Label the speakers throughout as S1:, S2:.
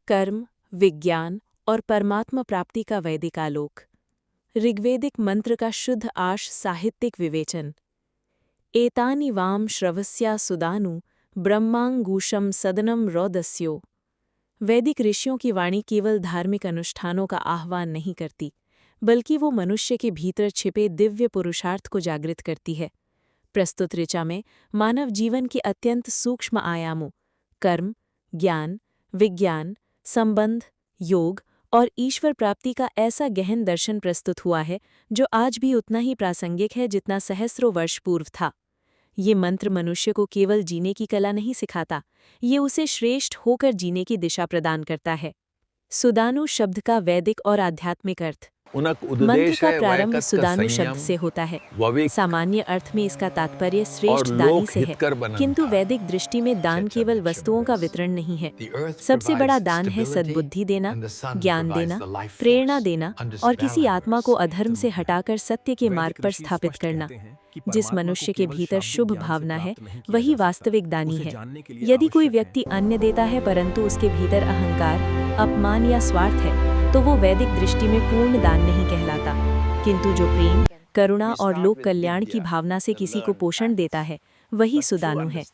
S1: कर्म, विज्ञान और परमात्मा प्राप्ति का वैदिक आलोक। ऋग्वेदिक मंत्र का शुद्ध आश साहित्यिक विवेचन। एतानि वाम श्रवस्या सुदानु ब्रह्मांगूषम सदनम रौदस्यो। वैदिक ऋषियों की वाणी केवल धार्मिक अनुष्ठानों का आह्वान नहीं करती, बल्कि वो मनुष्य के भीतर छिपे दिव्य पुरुषार्थ को जागृत करती है। प्रस्तुत ऋचा में मानव जीवन के अत्यंत सूक्ष्म आयामों कर्म, ज्ञान, विज्ञान, संबंध, योग और ईश्वर प्राप्ति का ऐसा गहन दर्शन प्रस्तुत हुआ है जो आज भी उतना ही प्रासंगिक है जितना सहस्रों वर्ष पूर्व था। ये मंत्र मनुष्य को केवल जीने की कला नहीं सिखाता, ये उसे श्रेष्ठ होकर जीने की दिशा प्रदान करता है। सुदानु शब्द का वैदिक और आध्यात्मिक अर्थ। मंत्र का प्रारंभ सुदानु शब्द से होता है। सामान्य अर्थ में इसका तात्पर्य श्रेष्ठ दानी से है, किंतु वैदिक दृष्टि में दान केवल वस्तुओं का वितरण नहीं है। सबसे बड़ा दान है सद्बुद्धि देना, ज्ञान देना, प्रेरणा देना और किसी आत्मा को अधर्म से हटाकर सत्य के मार्ग पर स्थापित करना। जिस मनुष्य के भीतर शुभ भावना है वही वास्तविक दानी है। यदि कोई व्यक्ति अन्न देता है परंतु उसके भीतर अहंकार, अपमान या स्वार्थ है तो वो वैदिक दृष्टि में पूर्ण दान नहीं कहलाता। किंतु जो प्रेम, करुणा और लोक कल्याण की भावना से किसी को पोषण देता है वही सुदानु है।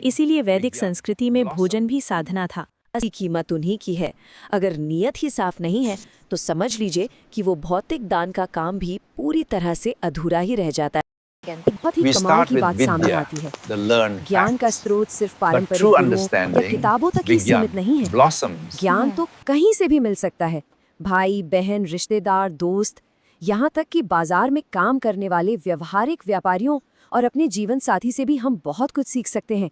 S1: इसीलिए वैदिक संस्कृति में भोजन भी साधना था।
S2: असली कीमत उन्हीं की है। अगर नीयत ही साफ नहीं है तो समझ लीजिए कि वो भौतिक दान का काम भी पूरी तरह से अधूरा ही रह जाता है। बहुत ही कमाल की बात सामने आती है। ज्ञान का स्रोत सिर्फ पारंपरिक गुरुओं या किताबों तक ही सीमित नहीं है। ज्ञान तो कहीं से भी मिल सकता है। भाई, बहन, रिश्तेदार, दोस्त, यहाँ तक कि बाजार में काम करने वाले व्यवहारिक व्यापारियों और अपने जीवन साथी से भी हम बहुत कुछ सीख सकते हैं।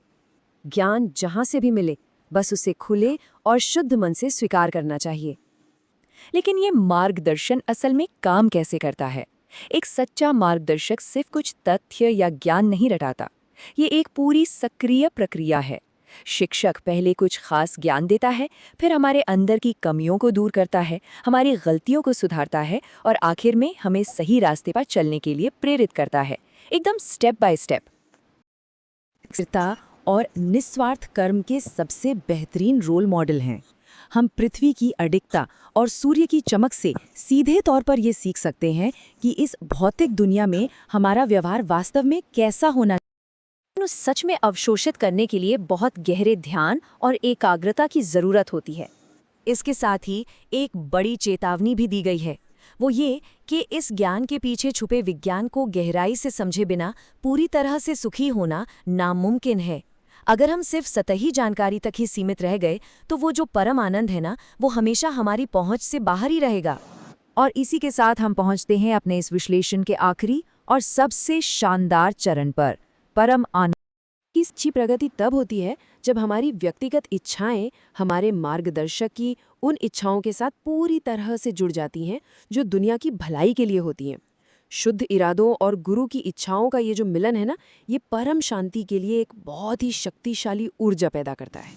S2: ज्ञान जहाँ से भी मिले, बस उसे खुले और शुद्ध मन से स्वीकार करना चाहिए।
S3: लेकिन ये मार्गदर्शन असल में काम कैसे करता है? एक सच्चा मार्गदर्शक सिर्फ कुछ तथ्य या ज्ञान नहीं रटाता, ये एक पूरी सक्रिय प्रक्रिया है। शिक्षक पहले कुछ खास ज्ञान देता है, फिर हमारे अंदर की कमियों को दूर करता है, हमारी गलतियों को सुधारता है और आखिर में हमें सही रास्ते पर चलने के लिए प्रेरित करता है, एकदम स्टेप बाय स्टेप।
S2: स्थिरता और निस्वार्थ कर्म के सबसे बेहतरीन रोल मॉडल हैं। हम पृथ्वी की अडिगता और सूर्य की चमक से सीधे तौर पर ये सीख सकते हैं कि इस भौतिक दुनिया में हमारा व्यवहार वास्तव में कैसा होना।
S3: सच में अवशोषित करने के लिए बहुत गहरे ध्यान और एकाग्रता की जरूरत होती है।
S2: इसके साथ ही एक बड़ी चेतावनी भी दी गई है, वो ये कि इस ज्ञान के पीछे छुपे विज्ञान को गहराई से समझे बिना पूरी तरह से सुखी होना नामुमकिन है। अगर हम सिर्फ सतही जानकारी तक ही सीमित रह गए तो वो जो परम आनंद है ना, वो हमेशा हमारी पहुंच से बाहर ही रहेगा। और इसी के साथ हम पहुंचते हैं अपने इस विश्लेषण के आखिरी और सबसे शानदार चरण पर, परम आनंद। की सच्ची प्रगति तब होती है जब हमारी व्यक्तिगत इच्छाएं हमारे मार्गदर्शक की उन इच्छाओं के साथ पूरी तरह से जुड़ जाती हैं जो दुनिया की भलाई के लिए होती हैं। शुद्ध इरादों और गुरु की इच्छाओं का ये जो मिलन है ना, ये परम शांति के लिए एक बहुत ही शक्तिशाली ऊर्जा पैदा करता है।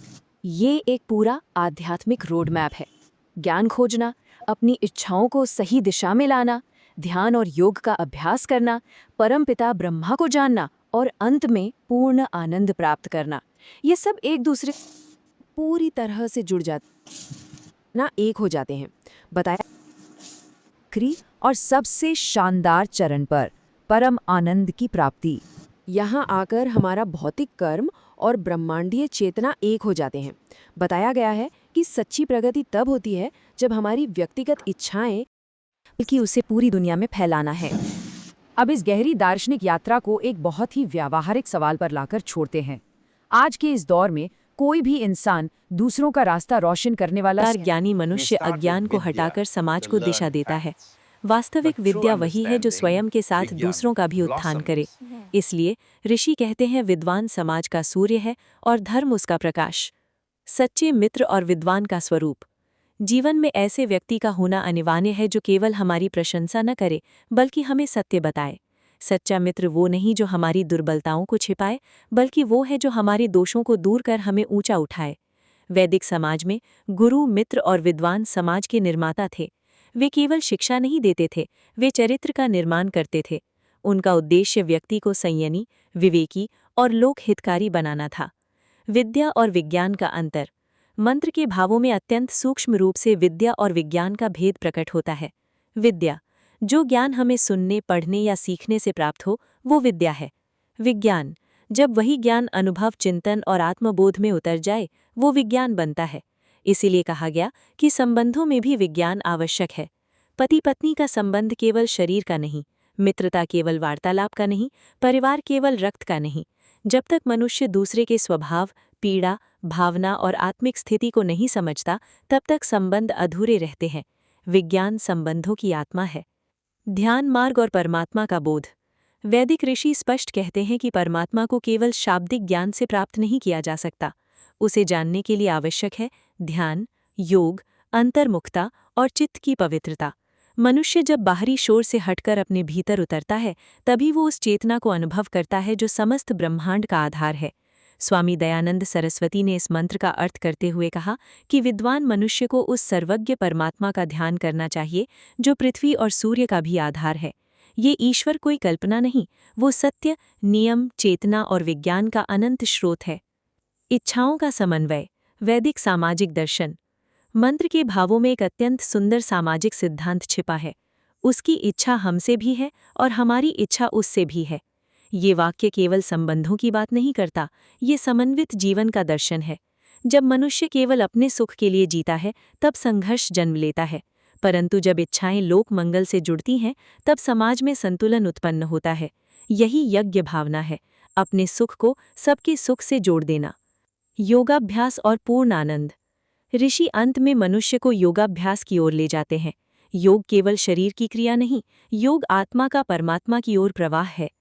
S3: ये एक पूरा आध्यात्मिक रोड मैप है। ज्ञान खोजना, अपनी इच्छाओं को सही दिशा में लाना, ध्यान और योग का अभ्यास करना, परमपिता ब्रह्मा को जानना और अंत में पूर्ण आनंद प्राप्त करना, ये सब एक दूसरे
S2: पूरी तरह से जुड़ जाते ना, एक हो जाते हैं। बताया और सबसे शानदार चरण पर, परम आनंद की प्राप्ति। यहाँ आकर हमारा भौतिक कर्म और ब्रह्मांडीय चेतना एक हो जाते हैं। बताया गया है कि सच्ची प्रगति तब होती है जब हमारी व्यक्तिगत इच्छाएं बल्कि उसे पूरी दुनिया में फैलाना है। अब इस गहरी दार्शनिक यात्रा को एक बहुत ही व्यावहारिक सवाल पर लाकर छोड़ते हैं। आज के इस दौर में कोई भी इंसान दूसरों का रास्ता रोशन करने वाला
S1: ज्ञानी मनुष्य अज्ञान को हटाकर समाज को दिशा देता है। वास्तविक विद्या वही है जो स्वयं के साथ दूसरों का भी उत्थान करे। इसलिए ऋषि कहते हैं विद्वान समाज का सूर्य है और धर्म उसका प्रकाश। सच्चे मित्र और विद्वान का स्वरूप। जीवन में ऐसे व्यक्ति का होना अनिवार्य है जो केवल हमारी प्रशंसा न करे बल्कि हमें सत्य बताए। सच्चा मित्र वो नहीं जो हमारी दुर्बलताओं को छिपाए, बल्कि वो है जो हमारे दोषों को दूर कर हमें ऊंचा उठाए। वैदिक समाज में गुरु, मित्र और विद्वान समाज के निर्माता थे। वे केवल शिक्षा नहीं देते थे, वे चरित्र का निर्माण करते थे। उनका उद्देश्य व्यक्ति को संयमी, विवेकी और लोक हितकारी बनाना था। विद्या और विज्ञान का अंतर। मंत्र के भावों में अत्यंत सूक्ष्म रूप से विद्या और विज्ञान का भेद प्रकट होता है। विद्या, जो ज्ञान हमें सुनने, पढ़ने या सीखने से प्राप्त हो, वो विद्या है। विज्ञान, जब वही ज्ञान अनुभव, चिंतन और आत्मबोध में उतर जाए, वो विज्ञान बनता है। इसीलिए कहा गया कि संबंधों में भी विज्ञान आवश्यक है। पति पत्नी का संबंध केवल शरीर का नहीं, मित्रता केवल वार्तालाप का नहीं, परिवार केवल रक्त का नहीं। जब तक मनुष्य दूसरे के स्वभाव, पीड़ा, भावना और आत्मिक स्थिति को नहीं समझता, तब तक संबंध अधूरे रहते हैं। विज्ञान संबंधों की आत्मा है। ध्यान मार्ग और परमात्मा का बोध। वैदिक ऋषि स्पष्ट कहते हैं कि परमात्मा को केवल शाब्दिक ज्ञान से प्राप्त नहीं किया जा सकता। उसे जानने के लिए आवश्यक है ध्यान, योग, अंतर्मुखता और चित्त की पवित्रता। मनुष्य जब बाहरी शोर से हटकर अपने भीतर उतरता है, तभी वो उस चेतना को अनुभव करता है जो समस्त ब्रह्मांड का आधार है। स्वामी दयानंद सरस्वती ने इस मंत्र का अर्थ करते हुए कहा कि विद्वान मनुष्य को उस सर्वज्ञ परमात्मा का ध्यान करना चाहिए जो पृथ्वी और सूर्य का भी आधार है। ये ईश्वर कोई कल्पना नहीं, वो सत्य, नियम, चेतना और विज्ञान का अनंत स्रोत है। इच्छाओं का समन्वय। वैदिक सामाजिक दर्शन। मंत्र के भावों में एक अत्यंत सुंदर सामाजिक सिद्धांत छिपा है। उसकी इच्छा हमसे भी है और हमारी इच्छा उससे भी है। ये वाक्य केवल संबंधों की बात नहीं करता, ये समन्वित जीवन का दर्शन है। जब मनुष्य केवल अपने सुख के लिए जीता है, तब संघर्ष जन्म लेता है। परंतु जब इच्छाएं लोक मंगल से जुड़ती हैं, तब समाज में संतुलन उत्पन्न होता है। यही यज्ञ भावना है, अपने सुख को सबके सुख से जोड़ देना। योगाभ्यास और पूर्ण आनंद। ऋषि अंत में मनुष्य को योगाभ्यास की ओर ले जाते हैं। योग केवल शरीर की क्रिया नहीं, योग आत्मा का परमात्मा की ओर प्रवाह है।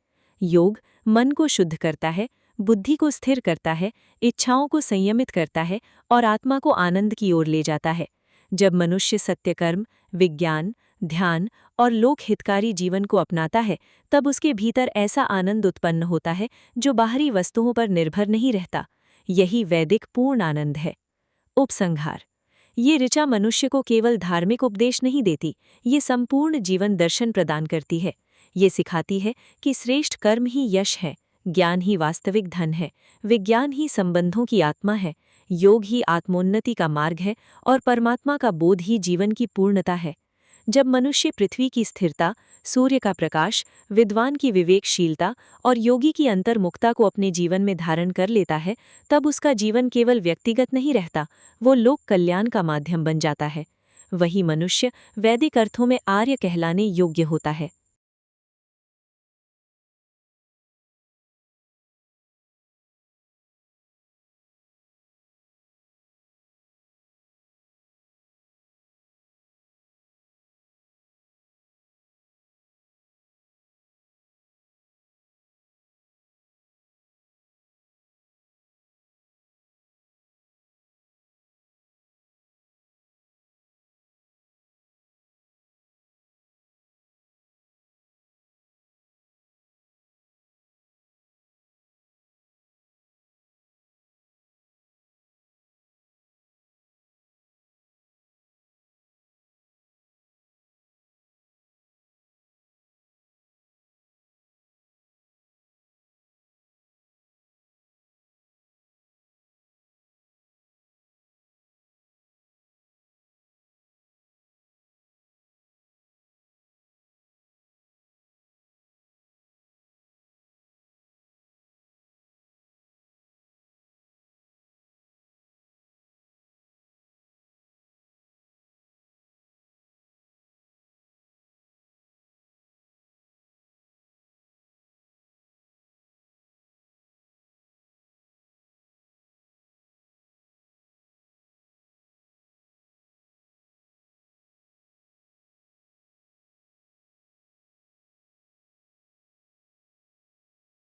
S1: योग मन को शुद्ध करता है, बुद्धि को स्थिर करता है, इच्छाओं को संयमित करता है और आत्मा को आनंद की ओर ले जाता है। जब मनुष्य सत्यकर्म, विज्ञान, ध्यान और लोक हितकारी जीवन को अपनाता है, तब उसके भीतर ऐसा आनंद उत्पन्न होता है जो बाहरी वस्तुओं पर निर्भर नहीं रहता। यही वैदिक पूर्ण आनंद है। उपसंहार। ये ऋचा मनुष्य को केवल धार्मिक उपदेश नहीं देती, ये संपूर्ण जीवन दर्शन प्रदान करती है। ये सिखाती है कि श्रेष्ठ कर्म ही यश है, ज्ञान ही वास्तविक धन है, विज्ञान ही संबंधों की आत्मा है, योग ही आत्मोन्नति का मार्ग है और परमात्मा का बोध ही जीवन की पूर्णता है। जब मनुष्य पृथ्वी की स्थिरता, सूर्य का प्रकाश, विद्वान की विवेकशीलता और योगी की अंतर्मुखता को अपने जीवन में धारण कर लेता है, तब उसका जीवन केवल व्यक्तिगत नहीं रहता, वो लोक कल्याण का माध्यम बन जाता है। वही मनुष्य वैदिक अर्थों में आर्य कहलाने योग्य होता है।